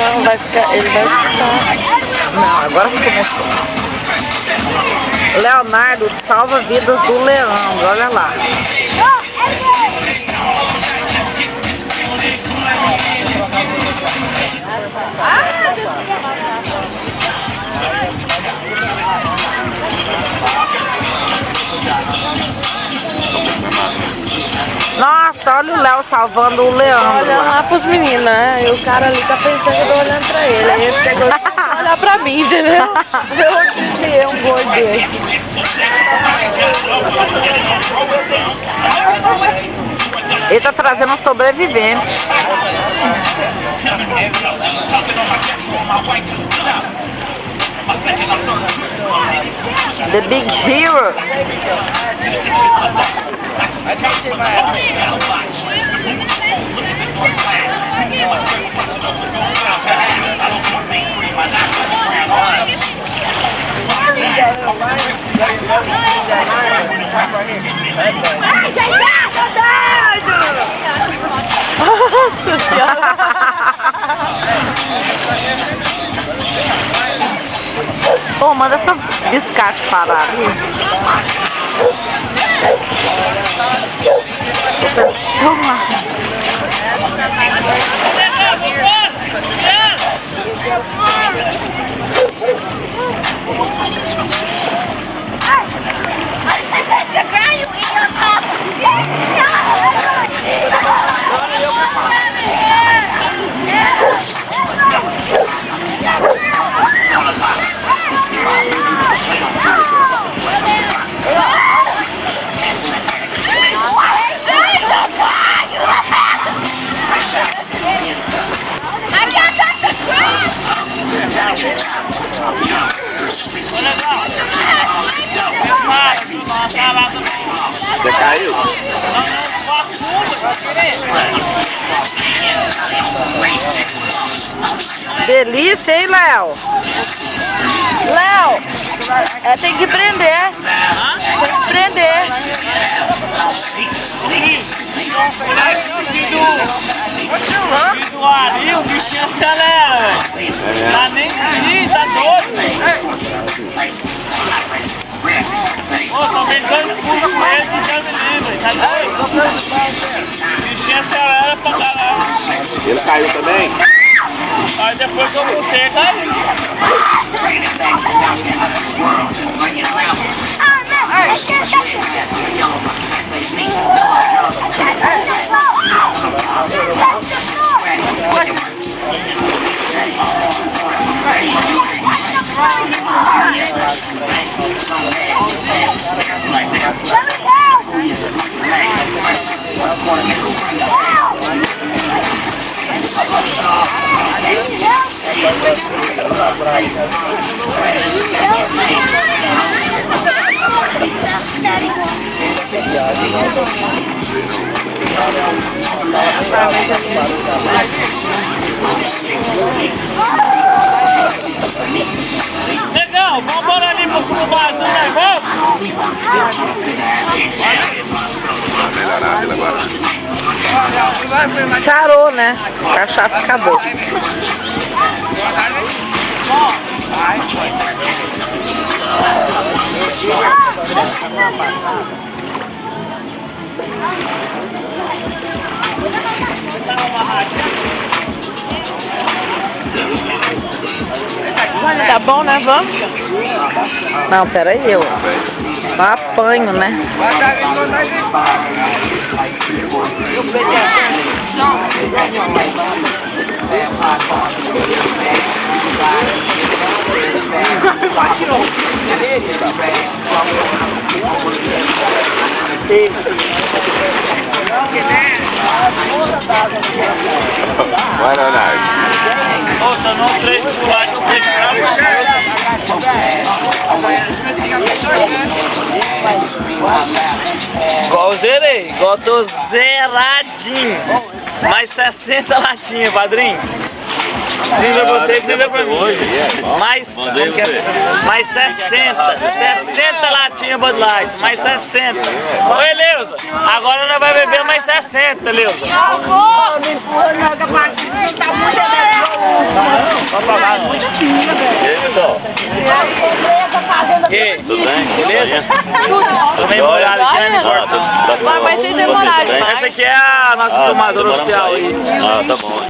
Não, vai ficar, ele vai ficar. Não, agora que começou. Leonardo salva vidas do Leandro, olha lá. Nossa, olha o Léo salvando o Leandro. Olha lá pros meninos, né? E o cara ali tá pensando que eu tô olhando pra ele. Aí ele pegou pra olhar pra mim, entendeu? Eu desviei um gol dele. Ele tá trazendo um sobrevivente. The Big Hero. Pô, manda essa descarte parar. Você caiu? Delícia, hein, Léo? Léo, tem que prender. Tem que prender. Ali o bichinho acelera, velho. Tá nem aqui, tá doido, velho. Pô, tomei 2 pulos com ele e já me livre, tá doido? O bichinho acelera pra caralho. Ele caiu também? Aí depois que eu voltei, caiu. Legal, vamos embora ali pro barzinho, né? Vamos? Melhorar agora. Charou, né? A cachaça acabou. Tá bom, né, vamos? Não, peraí, eu apanho, né? Vai, Leonardo. Nossa, não 3 pular de 3 Igual eu zerei, igual eu tô zeradinho. Mais 60 latinhas, padrinho. Brinda você, brinda pra mim. Mais 60 latinhas Bud Light, mais 60. Oi, Leusa, agora nós vamos beber mais 60, Leusa. Não vou! Me empurra, não, que a partida tá muito Que? Tudo bem? Beleza? Tô bem Joia. molhado aqui, né, amigo? Ah, Vai ser demorado demais. Essa aqui é a nossa tomadora oficial aí. Ah, tá bom.